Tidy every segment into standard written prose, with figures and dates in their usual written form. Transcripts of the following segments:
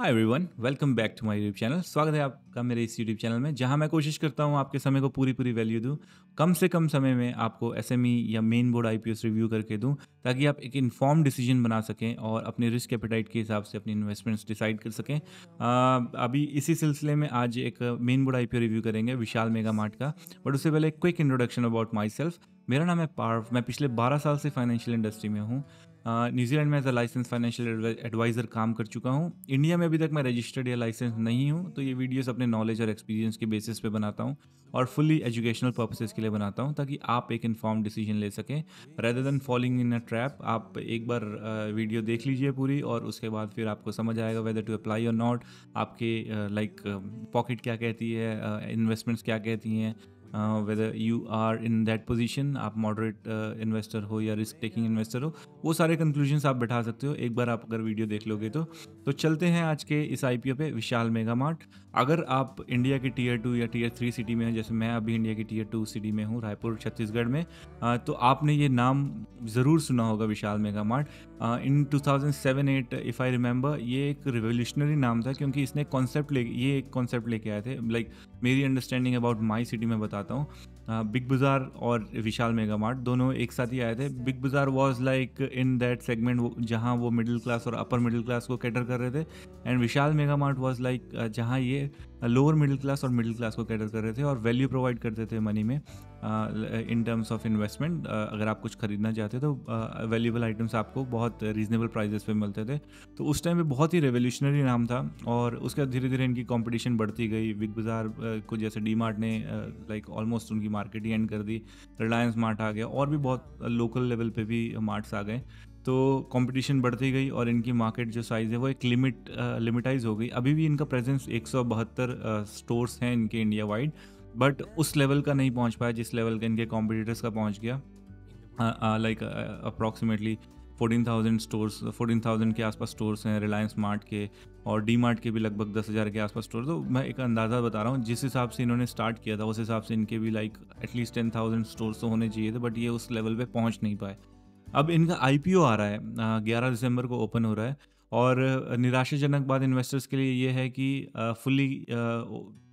Hi everyone, welcome back to my YouTube channel. स्वागत है आपका मेरे इस यूट्यूब चैनल में, जहां मैं कोशिश करता हूं आपके समय को पूरी पूरी वैल्यू दूं। कम से कम समय में आपको एसएमई या मेन बोर्ड आईपीएस रिव्यू करके दूं, ताकि आप एक इन्फॉर्म डिसीजन बना सकें और अपने रिस्क एपेटाइट के हिसाब से अपनी इन्वेस्टमेंट्स डिसाइड कर सकें। अभी इसी सिलसिले में आज एक मेन बोर्ड आईपीओ रिव्यू करेंगे विशाल मेगा मार्ट का। बट उससे पहले एक quick introduction about my self. मेरा नाम है पार्व। मैं पिछले 12 साल से फाइनेंशियल इंडस्ट्री में हूँ। न्यूजीलैंड में as a licensed financial adviser काम कर चुका हूँ। इंडिया में अभी तक मैं रजिस्टर्ड या लाइसेंस नहीं हूँ, तो ये वीडियोस अपने नॉलेज और एक्सपीरियंस के बेसिस पे बनाता हूँ और फुल्ली एजुकेशनल पर्पसेस के लिए बनाता हूँ, ताकि आप एक इन्फॉर्म डिसीजन ले सकें rather than following in a trap. आप एक बार वीडियो देख लीजिए पूरी, और उसके बाद फिर आपको समझ आएगा वेदर टू अप्लाई और नॉट। आपके पॉकेट क्या कहती है, इन्वेस्टमेंट्स क्या कहती हैं, whether you are in that position, आप मॉडरेट इन्वेस्टर हो या रिस्क टेकिंग इन्वेस्टर हो, वो सारे कंक्लूजन्स आप बैठा सकते हो एक बार आप अगर वीडियो देख लोगे तो चलते हैं आज के इस आईपीओ पे, विशाल मेगा मार्ट। अगर आप इंडिया की टीयर 2 या टीयर 3 सिटी में हैं, जैसे मैं अभी इंडिया की टीयर 2 सिटी में हूँ, रायपुर छत्तीसगढ़ में, तो आपने ये नाम ज़रूर सुना होगा, Vishal mega mart. In 2007-8 if I remember, ये एक रिवोल्यूशनरी नाम था, क्योंकि इसने ये एक कॉन्सेप्ट लेके आए थे। मेरी अंडरस्टैंडिंग अबाउट माई सिटी में बताता हूँ। बिग बाज़ार और विशाल मेगा मार्ट दोनों एक साथ ही आए थे। बिग बाज़ार was like in that segment जहाँ वो मिडिल क्लास और अपर मिडिल क्लास को कैटर कर रहे थे, and Vishal mega mart was like जहाँ ये लोअर मिडिल क्लास और मिडिल क्लास को कैटर कर रहे थे और वैल्यू प्रोवाइड करते थे मनी में, इन टर्म्स ऑफ इन्वेस्टमेंट। अगर आप कुछ खरीदना चाहते तो वैल्यूएबल आइटम्स आपको बहुत रीजनेबल प्राइजेस पे मिलते थे। तो उस टाइम पे बहुत ही रेवोल्यूशनरी नाम था, और उसके धीरे धीरे इनकी कंपटीशन बढ़ती गई। बिग बाज़ार को जैसे डी मार्ट ने लाइक ऑलमोस्ट उनकी मार्केट ही एंड कर दी, रिलायंस मार्ट आ गया, और भी बहुत लोकल लेवल पे भी मार्ट्स आ गए। तो कंपटीशन बढ़ती गई और इनकी मार्केट जो साइज़ है वो एक लिमिटाइज हो गई। अभी भी इनका प्रेजेंस 172 स्टोर्स हैं इनके इंडिया वाइड, बट उस लेवल का नहीं पहुंच पाया जिस लेवल का इनके कॉम्पिटिटर्स का पहुंच गया। लाइक अप्रॉक्सीमेटली 14,000 के आसपास स्टोर्स हैं रिलायंस मार्ट के, और डी मार्ट के भी लगभग 10,000 के आसपास स्टोर। तो मैं एक अंदाज़ा बता रहा हूँ, जिस हिसाब से इन्होंने स्टार्ट किया था उस हिसाब से इनके भी लाइक एटलीस्ट 10,000 स्टोर्स तो होने चाहिए थे, बट ये उस लेवल पे पहुँच नहीं पाए। अब इनका आईपीओ आ रहा है, 11 दिसंबर को ओपन हो रहा है, और निराशाजनक बात इन्वेस्टर्स के लिए ये है कि फुल्ली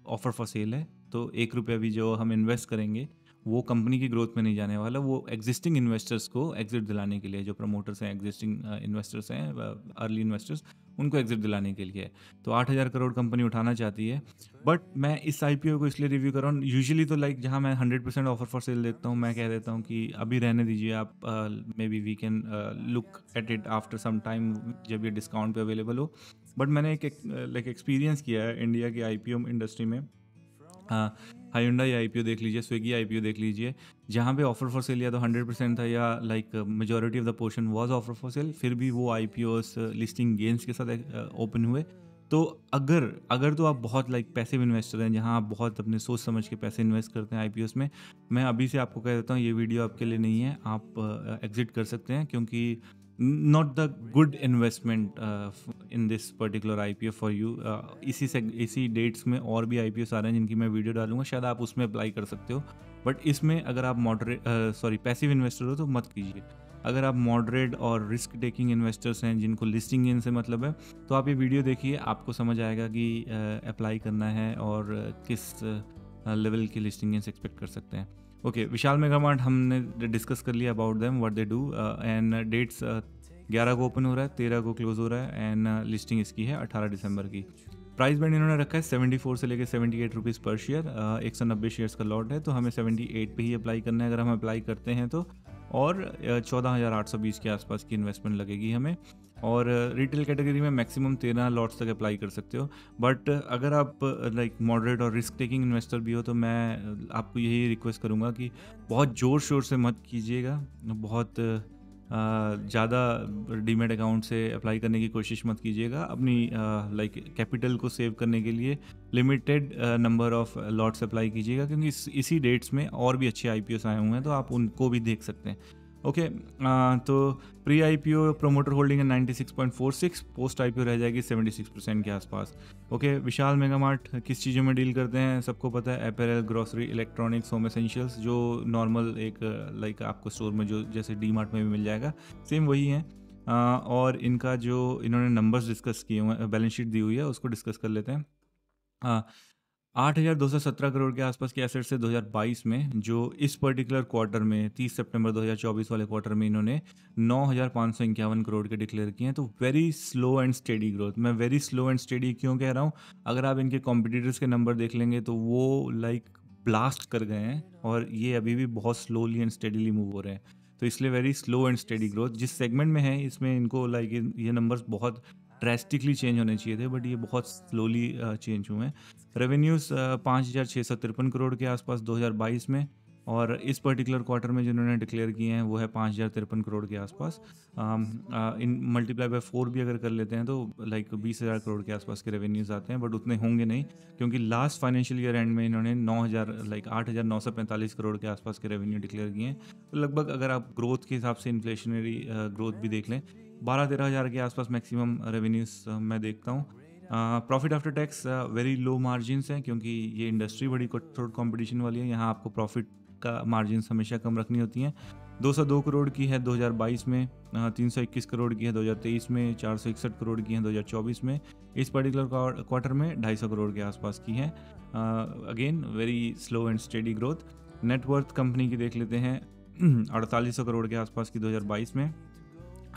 ऑफर फॉर सेल है। तो 1 रुपया भी जो हम इन्वेस्ट करेंगे वो कंपनी की ग्रोथ में नहीं जाने वाला, वो एग्जिस्टिंग इन्वेस्टर्स को एग्जिट दिलाने के लिए, जो प्रमोटर्स हैं, एग्जिस्टिंग इन्वेस्टर्स हैं, अर्ली इन्वेस्टर्स, उनको एग्जिट दिलाने के लिए है। तो 8,000 करोड़ कंपनी उठाना चाहती है। बट मैं इस आईपीओ को इसलिए रिव्यू कर रहा हूँ, यूजुअली तो लाइक जहाँ मैं 100% ऑफर फॉर सेल देखता हूँ, मैं कह देता हूँ कि अभी रहने दीजिए आप, maybe we can look at it after some time, जब ये डिस्काउंट पे अवेलेबल हो। बट मैंने एक एक्सपीरियंस किया है इंडिया की आईपीओ इंडस्ट्री में। हायुंडई आईपीओ देख लीजिए, स्विगी आईपीओ देख लीजिए, जहाँ पे ऑफर फॉर सेल या तो 100% था, या like majority of the portion was offer for sale, फिर भी वो आईपीओस लिस्टिंग गेन्स के साथ ओपन हुए। तो अगर तो आप बहुत लाइक पैसिव इन्वेस्टर हैं, जहाँ आप बहुत अपने सोच समझ के पैसे इन्वेस्ट करते हैं आईपीओस में, मैं अभी से आपको कह देता हूँ ये वीडियो आपके लिए नहीं है। आप एग्जिट कर सकते हैं, क्योंकि not the good investment in this particular IPO for you. इसी डेट्स में और भी आईपीओ आ रहे हैं जिनकी मैं वीडियो डालूंगा, शायद आप उसमें अप्लाई कर सकते हो। बट इसमें अगर आप पैसिव इन्वेस्टर हो तो मत कीजिए। अगर आप मॉडरेट और रिस्क टेकिंग इन्वेस्टर्स हैं, जिनको लिस्टिंग इन से मतलब है, तो आप ये वीडियो देखिए, आपको समझ आएगा कि अप्लाई करना है और किस लेवल की लिस्टिंग इन्स एक्सपेक्ट कर सकते हैं। ओके, विशाल मेगा मार्ट हमने डिस्कस कर लिया about them, what they do, and dates 11 को ओपन हो रहा है, 13 को क्लोज हो रहा है, एंड लिस्टिंग इसकी है 18 दिसंबर की। प्राइस बैंड इन्होंने रखा है 74 से लेकर 78 रुपीज़ पर शेयर। 190 शेयर्स का लॉट है, तो हमें 78 पे ही अप्लाई करना है अगर हम अप्लाई करते हैं तो, और 14,820 के आसपास की इन्वेस्टमेंट लगेगी हमें। और रिटेल कैटेगरी में मैक्सिमम 13 लॉट्स तक अप्लाई कर सकते हो। बट अगर आप लाइक मॉडरेट और रिस्क टेकिंग इन्वेस्टर भी हो, तो मैं आपको यही रिक्वेस्ट करूँगा कि बहुत ज़ोर शोर से मत कीजिएगा, बहुत ज़्यादा डीमेट अकाउंट से अप्लाई करने की कोशिश मत कीजिएगा। अपनी लाइक कैपिटल को सेव करने के लिए limited number of lots apply कीजिएगा, क्योंकि इसी डेट्स में और भी अच्छे आईपीओस आए हुए हैं, तो आप उनको भी देख सकते हैं। ओके, तो प्री आईपीओ प्रोमोटर होल्डिंग है 96.46, पोस्ट आईपीओ रह जाएगी 76% के आसपास। ओके, विशाल मेगा मार्ट किस चीज़ों में डील करते हैं सबको पता है, apparel, grocery, electronics, home essentials, जो नॉर्मल एक लाइक आपको स्टोर में जो जैसे डी मार्ट में भी मिल जाएगा, सेम वही है। और इनका जो इन्होंने नंबर्स डिस्कस किए हुए हैं, बैलेंस शीट दी हुई है, उसको डिस्कस कर लेते हैं। 8,217 करोड़ के आसपास की एसेट्स है 2022 में, जो इस पर्टिकुलर क्वार्टर में 30 सितंबर 2024 वाले क्वार्टर में इन्होंने 9,551 करोड़ के डिक्लेयर किए हैं। तो very slow and steady growth. मैं वेरी स्लो एंड स्टेडी क्यों कह रहा हूँ? अगर आप इनके कॉम्पिटिटर्स के नंबर देख लेंगे तो वो लाइक ब्लास्ट कर गए हैं, और ये अभी भी बहुत स्लोली एंड स्टेडीली मूव हो रहे हैं। तो इसलिए very slow and steady growth. जिस सेगमेंट में है इसमें इनको लाइक ये नंबर्स बहुत ड्रेस्टिकली चेंज होने चाहिए थे, बट ये बहुत स्लोली चेंज हुए हैं। रेवेन्यूज़ 5,653 करोड़ के आसपास 2022 में, और इस पर्टिकुलर क्वार्टर में जिन्होंने डिक्लेयर किए हैं वो है 5,053 करोड़ के आसपास। इन मल्टीप्लाई बाय 4 भी अगर कर लेते हैं तो लाइक 20,000 करोड़ के आसपास के रेवेन्यूज़ आते हैं, बट उतने होंगे नहीं, क्योंकि लास्ट फाइनेंशियल ईयर एंड में इन्होंने 8,945 करोड़ के आसपास के रेवेन्यू डिक्लेयर किए हैं। तो लगभग अगर आप ग्रोथ के हिसाब से इन्फ्लेशनरी ग्रोथ भी देख लें, 12-13 हज़ार के आसपास मैक्सिमम रेवेन्यूज़ मैं देखता हूँ। Profit after tax very low margins हैं, क्योंकि ये इंडस्ट्री बड़ी थोड़ी कंपटीशन वाली है। यहाँ आपको प्रॉफिट का मार्जिन्स हमेशा कम रखनी होती हैं। 202 करोड़ की है 2022 में, 321 करोड़ की है 2023 में, 461 करोड़ की है 2024 में। इस पर्टिकुलर क्वार्टर में 250 करोड़ के आसपास की है। Again very slow and steady growth. Net worth company की देख लेते हैं 4800 करोड़ के आसपास की 2022 में,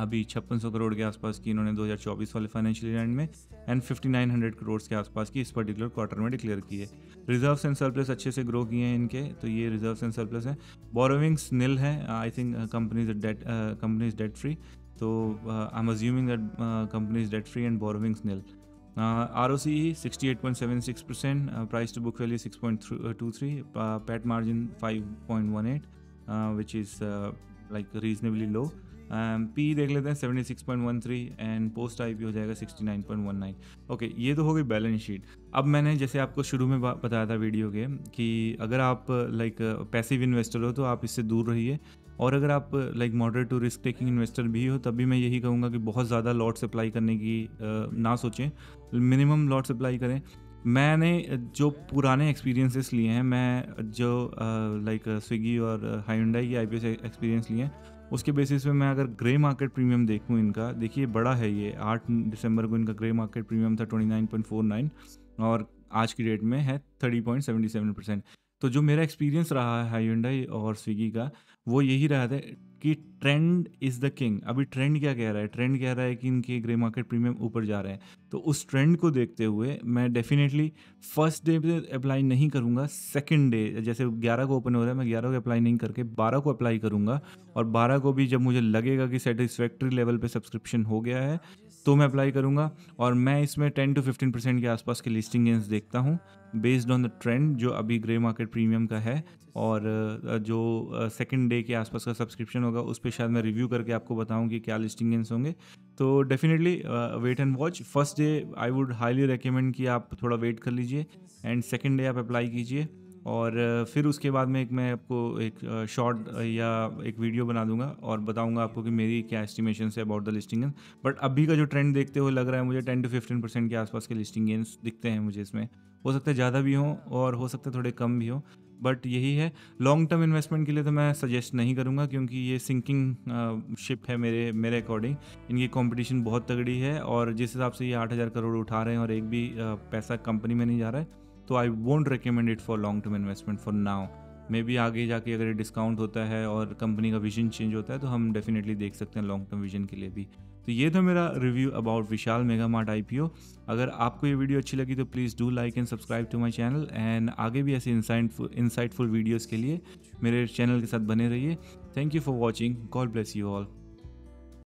अभी 5600 करोड़ के आसपास की इन्होंने 2024 वाले फाइनेंशियल ईयर एंड में, एंड 5900 करोड़ के आसपास की इस पर्टिकुलर क्वार्टर में डिक्लेयर की है। रिजर्व्स एंड सरप्लस अच्छे से ग्रो किए हैं इनके, तो ये रिजर्व्स एंड सरप्लस है। बोरोविंग्स निल है। I think company is debt free, तो I am assuming that company is debt free and borrowings nil. ROCE 68.76%, price to book value 6.23, PAT margin 5.18, which is like reasonably low. P देख लेते हैं 76.13, and post IP हो जाएगा 69.19। Okay, ये तो हो गई बैलेंस शीट। अब मैंने जैसे आपको शुरू में बताया था वीडियो के कि अगर आप लाइक पैसिव इन्वेस्टर हो तो आप इससे दूर रहिए, और अगर आप like moderate to risk taking investor भी हो तब भी मैं यही कहूँगा कि बहुत ज़्यादा लॉट्स अप्लाई करने की ना सोचें, मिनिमम लॉट्स अप्लाई करें। मैंने जो पुराने एक्सपीरियंसेस लिए हैं, मैं जो लाइक स्विगी और हायुंडई की IPO से एक्सपीरियंस लिए हैं, उसके बेसिस पे मैं अगर ग्रे मार्केट प्रीमियम देखूँ इनका, देखिए बड़ा है ये। 8 दिसंबर को इनका ग्रे मार्केट प्रीमियम था 29.49, और आज की डेट में है 30.77%। तो जो मेरा एक्सपीरियंस रहा है हायुंडई और स्विगी का, वो यही रहा था कि ट्रेंड इज़ द किंग। अभी ट्रेंड क्या कह रहा है? ट्रेंड कह रहा है कि इनके ग्रे मार्केट प्रीमियम ऊपर जा रहे हैं, तो उस ट्रेंड को देखते हुए मैं डेफिनेटली फर्स्ट डे पे अप्लाई नहीं करूँगा। सेकंड डे जैसे 11 को ओपन हो रहा है, मैं 11 को अप्लाई नहीं करके 12 को अप्लाई करूँगा, और 12 को भी जब मुझे लगेगा कि सेटिस्फैक्ट्री लेवल पे सब्सक्रिप्शन हो गया है तो मैं अप्लाई करूँगा। और मैं इसमें 10 to 15% के आसपास के लिस्टिंग गेंस देखता हूँ बेस्ड ऑन द ट्रेंड जो अभी ग्रे मार्केट प्रीमियम का है, और जो सेकंड डे के आसपास का सब्सक्रिप्शन होगा उस पर शायद मैं रिव्यू करके आपको बताऊं कि क्या लिस्टिंग गेंस होंगे। तो definitely wait and watch. First day I would highly recommend कि आप थोड़ा वेट कर लीजिए, एंड सेकंड डे आप अप्लाई कीजिए, और फिर उसके बाद में मैं आपको एक शॉर्ट या एक वीडियो बना दूंगा और बताऊंगा आपको कि मेरी क्या एस्टिमेशन है about the listing gains. But अभी का जो ट्रेंड देखते हुए लग रहा है मुझे 10 to 15% के आसपास के लिस्टिंग गेंस दिखते हैं मुझे इसमें। हो सकता है ज़्यादा भी हों और हो सकता है थोड़े कम भी हों, बट यही है। लॉन्ग टर्म इन्वेस्टमेंट के लिए तो मैं सजेस्ट नहीं करूँगा, क्योंकि ये सिंकिंग शिप है मेरे अकॉर्डिंग। इनकी कंपटीशन बहुत तगड़ी है, और जिस हिसाब से ये 8,000 करोड़ उठा रहे हैं और एक भी पैसा कंपनी में नहीं जा रहा है, तो I won't recommend it for long term investment for now. May be आगे जाके अगर डिस्काउंट होता है और कंपनी का विजन चेंज होता है तो हम डेफिनेटली देख सकते हैं लॉन्ग टर्म विजन के लिए भी। तो ये था मेरा review about Vishal mega Mart IPO। अगर आपको ये वीडियो अच्छी लगी तो please do like and subscribe to my channel, and आगे भी ऐसे इंसाइटफुल वीडियोज़ के लिए मेरे चैनल के साथ बने रहिए। Thank you for watching. God bless you all.